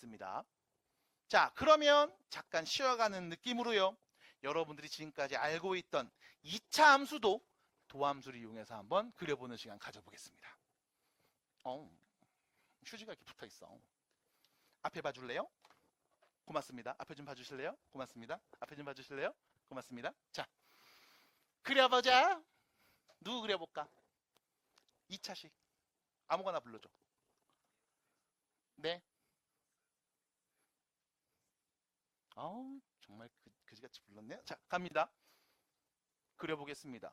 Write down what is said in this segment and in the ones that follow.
보겠습니다. 자, 그러면 잠깐 쉬어가는 느낌으로요. 여러분들이 지금까지 알고 있던 2차 함수도 도함수를 이용해서 한번 그려보는 시간 가져보겠습니다. 휴지가 이렇게 붙어있어. 앞에 봐줄래요? 고맙습니다. 앞에 좀 봐주실래요? 고맙습니다. 앞에 좀 봐주실래요? 고맙습니다. 자, 그려보자. 누구 그려볼까? 2차식. 아무거나 불러줘. 네. 정말 그지같이 불렀네요. 자, 갑니다. 그려보겠습니다.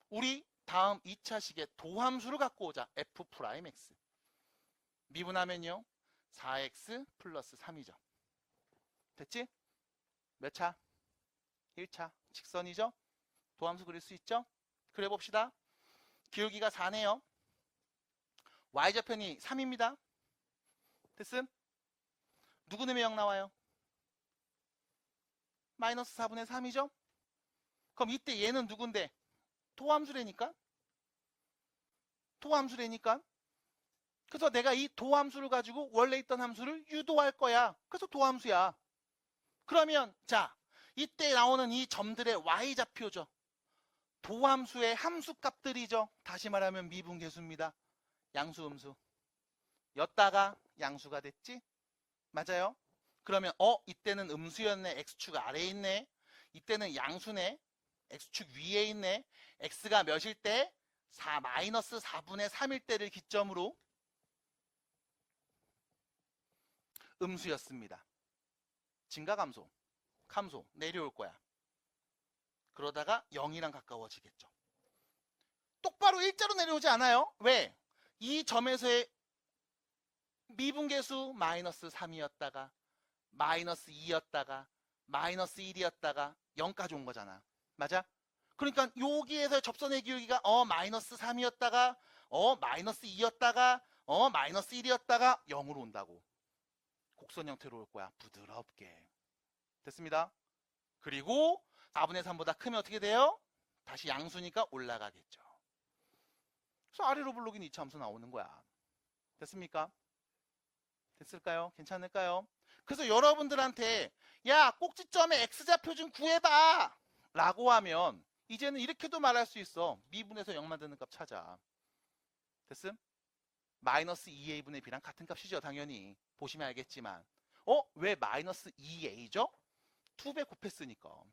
우리 다음 2차식의 도함수를 갖고 오자. f'x. 미분하면요. 4x 플러스 3이죠. 됐지? 몇 차? 1차. 직선이죠? 도함수 그릴 수 있죠? 그려봅시다. 기울기가 4네요. y좌편이 3입니다. 됐음? 누구 넣으면 0 나와요? 마이너스 4분의 3이죠? 그럼 이때 얘는 누군데? 도함수래니까? 도함수래니까? 그래서 내가 이 도함수를 가지고 원래 있던 함수를 유도할 거야. 그래서 도함수야. 그러면 자, 이때 나오는 이 점들의 y좌표죠. 도함수의 함수값들이죠. 다시 말하면 미분계수입니다. 양수, 음수. 였다가 양수가 됐지? 맞아요? 그러면 이때는 음수였네. x축 아래에 있네. 이때는 양수네. x축 위에 있네. x가 몇일 때? 4 마이너스 4분의 3일 때를 기점으로 음수였습니다. 증가 감소, 감소 내려올 거야. 그러다가 0이랑 가까워지겠죠. 똑바로 일자로 내려오지 않아요. 왜? 이 점에서의 미분계수 마이너스 3이었다가 마이너스 2였다가 마이너스 1이었다가 0까지 온 거잖아. 맞아? 그러니까 여기에서 접선의 기울기가 마이너스 3이었다가 마이너스 2였다가 마이너스 1이었다가 0으로 온다고. 곡선 형태로 올 거야. 부드럽게. 됐습니다. 그리고 4분의 3보다 크면 어떻게 돼요? 다시 양수니까 올라가겠죠. 그래서 아래로 블록인 2차 함수 나오는 거야. 됐습니까? 됐을까요? 괜찮을까요? 그래서 여러분들한테 야, 꼭지점의 x좌표 좀 구해봐 라고 하면 이제는 이렇게도 말할 수 있어. 미분에서 0 만드는 값 찾아. 됐음? 마이너스 2a분의 b랑 같은 값이죠. 당연히. 보시면 알겠지만 왜 마이너스 2a죠? 2배 곱했으니까.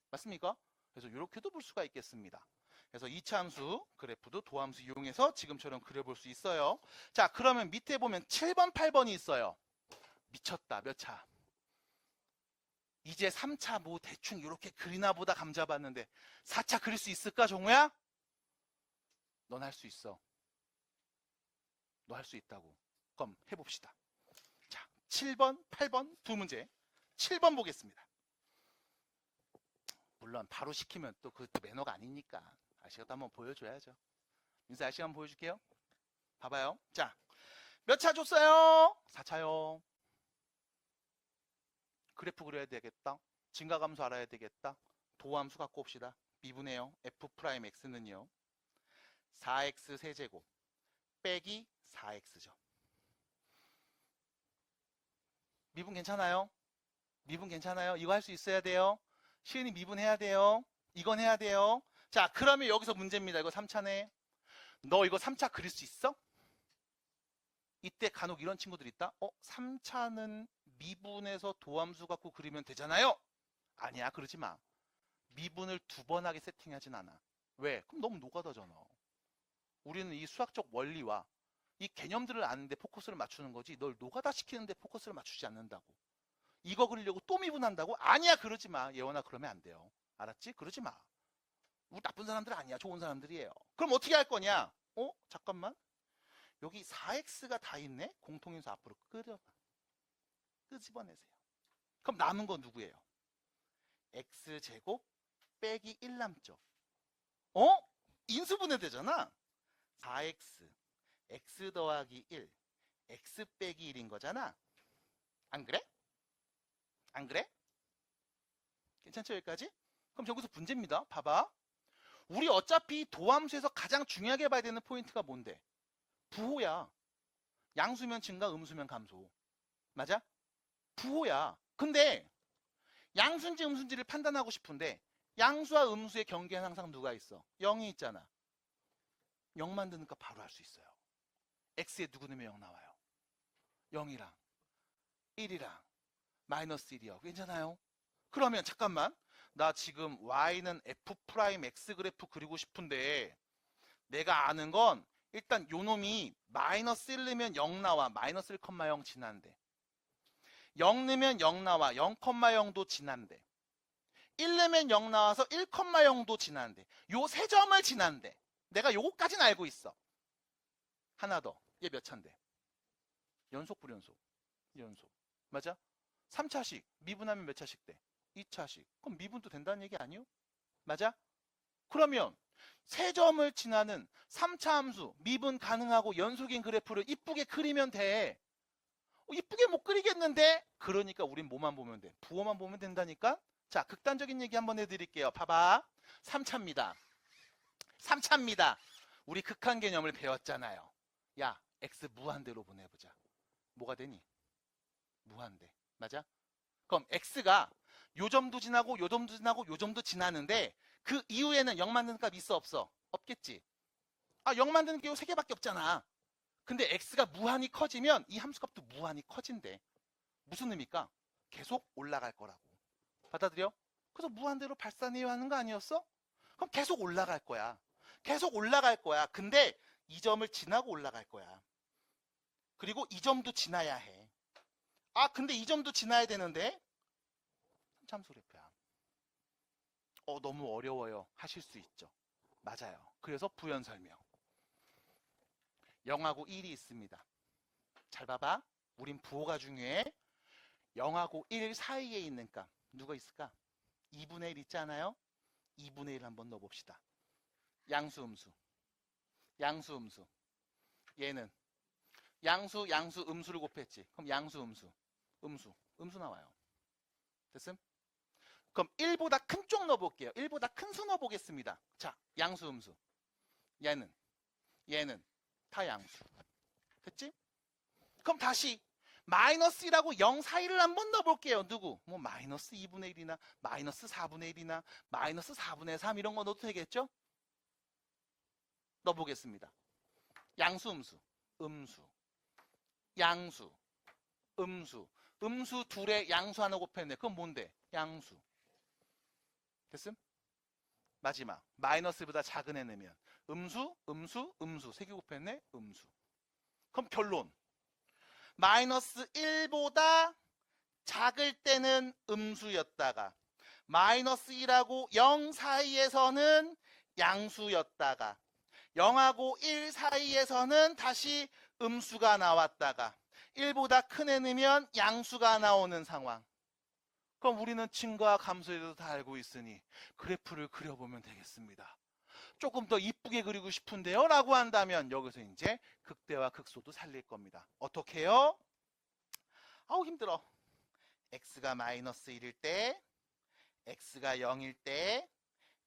맞습니까? 그래서 이렇게도 볼 수가 있겠습니다. 그래서 2차 함수 그래프도 도함수 이용해서 지금처럼 그려볼 수 있어요. 자, 그러면 밑에 보면 7번, 8번이 있어요. 미쳤다. 몇 차? 이제 3차 뭐 대충 이렇게 그리나 보다 감 잡았는데 4차 그릴 수 있을까, 정우야? 넌 할 수 있어. 너 할 수 있다고. 그럼 해봅시다. 자, 7번, 8번 두 문제. 7번 보겠습니다. 물론 바로 시키면 또 그것도 매너가 아니니까 아시가도 한번 보여줘야죠. 민수 아시가 한번 보여줄게요. 봐봐요. 자, 몇 차 줬어요? 4차요. 그래프 그려야 되겠다. 증가감수 알아야 되겠다. 도함수 갖고 옵시다. 미분해요. f'x는요. 4x 세제곱 빼기 4x죠. 미분 괜찮아요? 미분 괜찮아요? 이거 할 수 있어야 돼요. 시은이 미분해야 돼요. 이건 해야 돼요. 자, 그러면 여기서 문제입니다. 이거 3차네. 너 이거 3차 그릴 수 있어? 이때 간혹 이런 친구들 있다. 3차는 미분해서 도함수 갖고 그리면 되잖아요. 아니야, 그러지 마. 미분을 2번 하게 세팅하진 않아. 왜? 그럼 너무 노가다잖아. 우리는 이 수학적 원리와 이 개념들을 아는데 포커스를 맞추는 거지 널 노가다 시키는데 포커스를 맞추지 않는다고. 이거 그리려고 또 미분한다고? 아니야, 그러지 마. 예원아, 그러면 안 돼요. 알았지? 그러지 마. 우리 나쁜 사람들 아니야. 좋은 사람들이에요. 그럼 어떻게 할 거냐? 잠깐만. 여기 4x가 다 있네? 공통인수 앞으로 끄집어내세요. 그럼 남은 건 누구예요? x제곱 빼기 1 남죠. 인수분해 되잖아. 4x, x 더하기 1, x 빼기 1인 거잖아. 안 그래? 안 그래? 괜찮죠, 여기까지? 그럼 여기서 문제입니다. 봐봐. 우리 어차피 도함수에서 가장 중요하게 봐야 되는 포인트가 뭔데? 부호야. 양수면 증가, 음수면 감소. 맞아? 부호야. 근데 양수인지 음수인지를 판단하고 싶은데 양수와 음수의 경계는 항상 누가 있어? 0이 있잖아. 0 만드니까 바로 할 수 있어요. x에 누구 넣으면 0 나와요? 0이랑 1이랑 마이너스 1이요. 괜찮아요? 그러면 잠깐만. 나 지금 y는 f'x 그래프 그리고 싶은데 내가 아는 건 일단 요 놈이 마이너스 1 넣으면 0 나와. 마이너스 1,0 지난데. 0 넣으면 0 나와. 0,0도 지난데. 1 넣으면 0 나와서 1,0도 지난데. 요 세 점을 지난데. 내가 요거까지는 알고 있어. 하나 더. 얘 몇 차인데? 연속 불연속? 연속. 맞아? 3차식. 미분하면 몇 차식 돼? 2차식. 그럼 미분도 된다는 얘기 아니요? 맞아? 그러면 세 점을 지나는 3차 함수 미분 가능하고 연속인 그래프를 이쁘게 그리면 돼. 이쁘게 못 그리겠는데? 그러니까 우린 뭐만 보면 돼? 부호만 보면 된다니까? 자, 극단적인 얘기 한번 해드릴게요. 봐봐. 3차입니다. 3차입니다. 우리 극한 개념을 배웠잖아요. 야, x 무한대로 보내보자. 뭐가 되니? 무한대. 맞아? 그럼 x가 요 점도 지나고 요 점도 지나고 요 점도 지나는데 그 이후에는 0 만드는 값 있어 없어? 없겠지. 아, 0 만드는 게 요 세 개밖에 없잖아. 근데 x가 무한히 커지면 이 함수값도 무한히 커진대. 무슨 의미일까? 계속 올라갈 거라고. 받아들여? 그래서 무한대로 발산해야 하는 거 아니었어? 그럼 계속 올라갈 거야. 계속 올라갈 거야. 근데 이 점을 지나고 올라갈 거야. 그리고 이 점도 지나야 해. 아, 근데 이 점도 지나야 되는데? 참수 그래프야. 너무 어려워요. 하실 수 있죠. 맞아요. 그래서 부연 설명. 0하고 1이 있습니다. 잘 봐봐. 우린 부호가 중요해. 0하고 1 사이에 있는 값. 누가 있을까? 2분의 1 있지 않아요? 2분의 1 한번 넣어봅시다. 양수, 음수. 양수, 음수. 얘는 양수, 양수, 음수를 곱했지. 그럼 양수, 음수. 음수. 음수 나와요. 됐음? 그럼 1보다 큰 쪽 넣어볼게요. 1보다 큰 수 넣어보겠습니다. 자, 양수, 음수. 얘는 다 양수. 됐지? 그럼 다시 마이너스 1하고 0 사이를 한번 넣어볼게요. 누구? 뭐 마이너스 2분의 1이나 마이너스 4분의 1이나 마이너스 4분의 3 이런 거 넣어도 되겠죠? 넣어보겠습니다. 양수, 음수. 음수. 양수. 음수. 음수 둘에 양수 하나 곱했네. 그건 뭔데? 양수. 됐음? 마지막. 마이너스보다 작은 애 내면 음수, 음수, 음수. 세 개 곱했네. 음수. 그럼 결론. 마이너스 1보다 작을 때는 음수였다가 마이너스 1하고 0 사이에서는 양수였다가 0하고 1 사이에서는 다시 음수가 나왔다가 1보다 큰 애 넣으면 양수가 나오는 상황. 그럼 우리는 증가와 감소에 대해서 다 알고 있으니 그래프를 그려보면 되겠습니다. 조금 더 이쁘게 그리고 싶은데요? 라고 한다면 여기서 이제 극대와 극소도 살릴 겁니다. 어떻게 해요? 아우 힘들어. x가 마이너스 1일 때, x가 0일 때,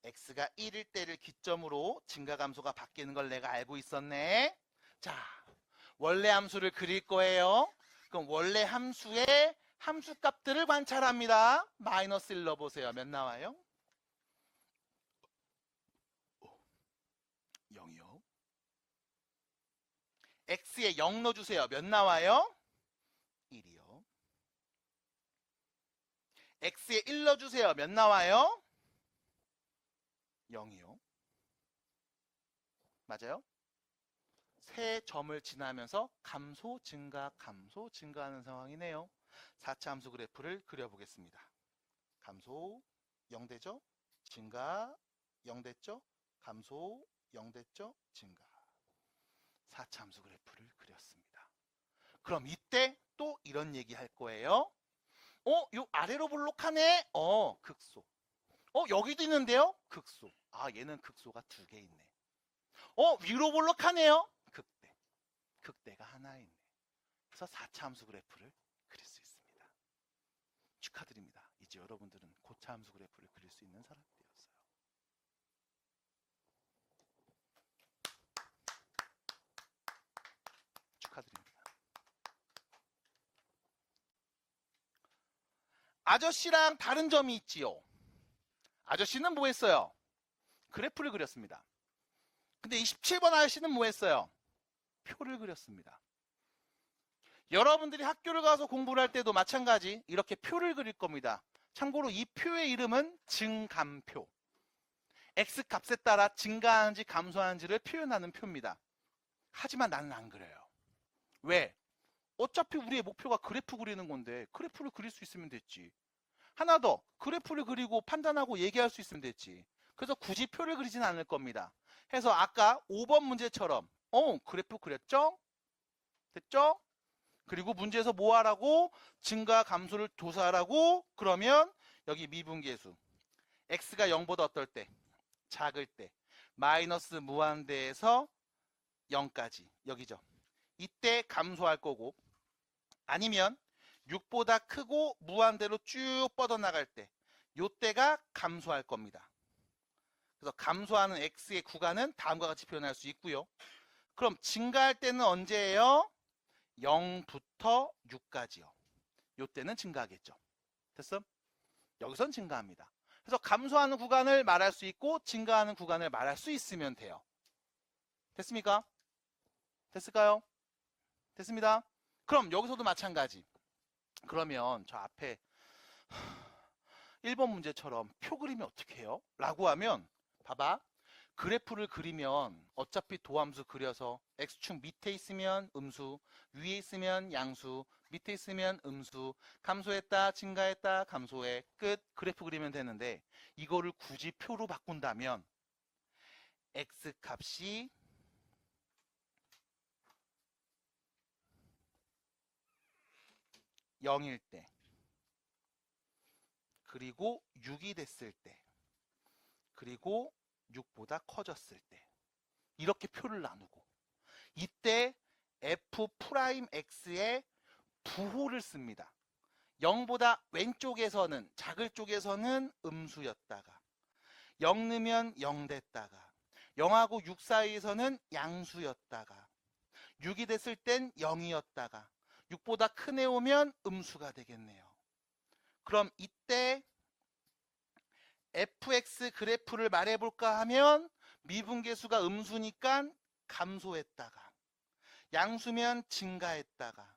x가 1일 때를 기점으로 증가감소가 바뀌는 걸 내가 알고 있었네. 자, 원래 함수를 그릴 거예요. 그럼 원래 함수의 함수값들을 관찰합니다. 마이너스 1 넣어보세요. 몇 나와요? 0이요. x에 0 넣어주세요. 몇 나와요? 1이요. x에 1 넣어주세요. 몇 나와요? 0이요. 맞아요? 세 점을 지나면서 감소, 증가, 감소, 증가하는 상황이네요. 4차 함수 그래프를 그려보겠습니다. 감소 0 되죠? 증가 0 됐죠? 감소 0 됐죠? 증가. 4차 함수 그래프를 그렸습니다. 그럼 이때 또 이런 얘기 할 거예요. 요 아래로 볼록하네? 극소. 여기도 있는데요? 극소. 아, 얘는 극소가 2개 있네. 위로 볼록하네요? 극대. 극대가 하나 있네. 그래서 4차 함수 그래프를 그릴 수 있습니다. 축하드립니다. 이제 여러분들은 고차 함수 그래프를 그릴 수 있는 사람이 되었어요. 축하드립니다. 아저씨랑 다른 점이 있지요. 아저씨는 뭐 했어요? 그래프를 그렸습니다. 근데 27번 아저씨는 뭐 했어요? 표를 그렸습니다. 여러분들이 학교를 가서 공부를 할 때도 마찬가지 이렇게 표를 그릴 겁니다. 참고로 이 표의 이름은 증감표. X값에 따라 증가하는지 감소하는지를 표현하는 표입니다. 하지만 나는 안 그래요. 왜? 어차피 우리의 목표가 그래프 그리는 건데 그래프를 그릴 수 있으면 됐지. 하나 더, 그래프를 그리고 판단하고 얘기할 수 있으면 됐지. 그래서 굳이 표를 그리진 않을 겁니다. 해서 아까 5번 문제처럼 그래프 그렸죠? 됐죠? 그리고 문제에서 뭐 하라고? 증가 감소를 조사하라고? 그러면 여기 미분계수 x가 0보다 어떨 때? 작을 때 마이너스 무한대에서 0까지 여기죠. 이때 감소할 거고, 아니면 6보다 크고 무한대로 쭉 뻗어나갈 때 요때가 감소할 겁니다. 그래서 감소하는 x의 구간은 다음과 같이 표현할 수 있고요. 그럼 증가할 때는 언제예요? 0부터 6까지요. 요때는 증가하겠죠. 됐어? 여기선 증가합니다. 그래서 감소하는 구간을 말할 수 있고 증가하는 구간을 말할 수 있으면 돼요. 됐습니까? 됐을까요? 됐습니다. 그럼 여기서도 마찬가지. 그러면 저 앞에 1번 문제처럼 표 그리면 어떻게 해요? 라고 하면 봐봐. 그래프를 그리면 어차피 도함수 그려서 x축 밑에 있으면 음수, 위에 있으면 양수, 밑에 있으면 음수, 감소했다, 증가했다, 감소해, 끝. 그래프 그리면 되는데 이거를 굳이 표로 바꾼다면 x값이 0일 때 그리고 6이 됐을 때 그리고 6보다 커졌을 때 이렇게 표를 나누고 이때 f'x의 부호를 씁니다. 0보다 왼쪽에서는 작을 쪽에서는 음수였다가 0 넣으면 0 됐다가 0하고 6 사이에서는 양수였다가 6이 됐을 땐 0이었다가 6보다 큰 애 오면 음수가 되겠네요. 그럼 이때 fx 그래프를 말해볼까 하면 미분계수가 음수니까 감소했다가 양수면 증가했다가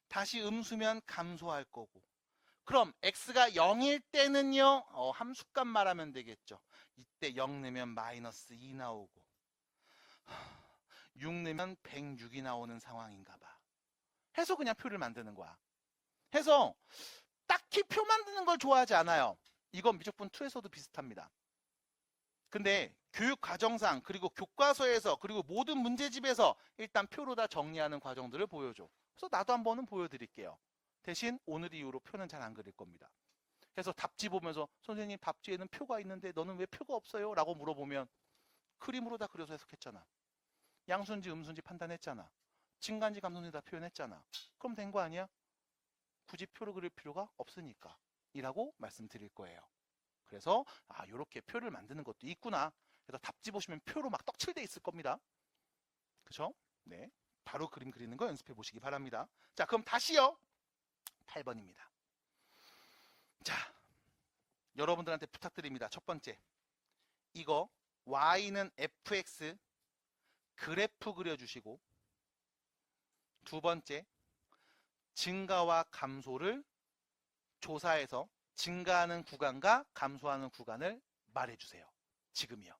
다시 음수면 감소할 거고, 그럼 x가 0일 때는요 함수값 말하면 되겠죠. 이때 0 넣으면 마이너스 2 나오고 6 넣으면 106이 나오는 상황인가 봐. 해서 그냥 표를 만드는 거야. 해서 딱히 표 만드는 걸 좋아하지 않아요. 이건 미적분 2에서도 비슷합니다. 근데 교육 과정상 그리고 교과서에서 그리고 모든 문제집에서 일단 표로 다 정리하는 과정들을 보여줘. 그래서 나도 한번은 보여드릴게요. 대신 오늘 이후로 표는 잘 안 그릴 겁니다. 그래서 답지 보면서 선생님 답지에는 표가 있는데 너는 왜 표가 없어요? 라고 물어보면 그림으로 다 그려서 해석했잖아. 양수인지 음수인지 판단했잖아. 증가인지 감소인지 다 표현했잖아. 그럼 된 거 아니야? 굳이 표를 그릴 필요가 없으니까 이라고 말씀드릴 거예요. 그래서 이렇게 표를 만드는 것도 있구나. 그래서 답지 보시면 표로 막 떡칠돼 있을 겁니다. 그쵸? 네, 바로 그림 그리는 거 연습해 보시기 바랍니다. 자, 그럼 다시요. 8번입니다. 자, 여러분들한테 부탁드립니다. 첫 번째, 이거 y는 fx 그래프 그려주시고, 두 번째, 증가와 감소를 조사해서 증가하는 구간과 감소하는 구간을 말해주세요. 지금이요.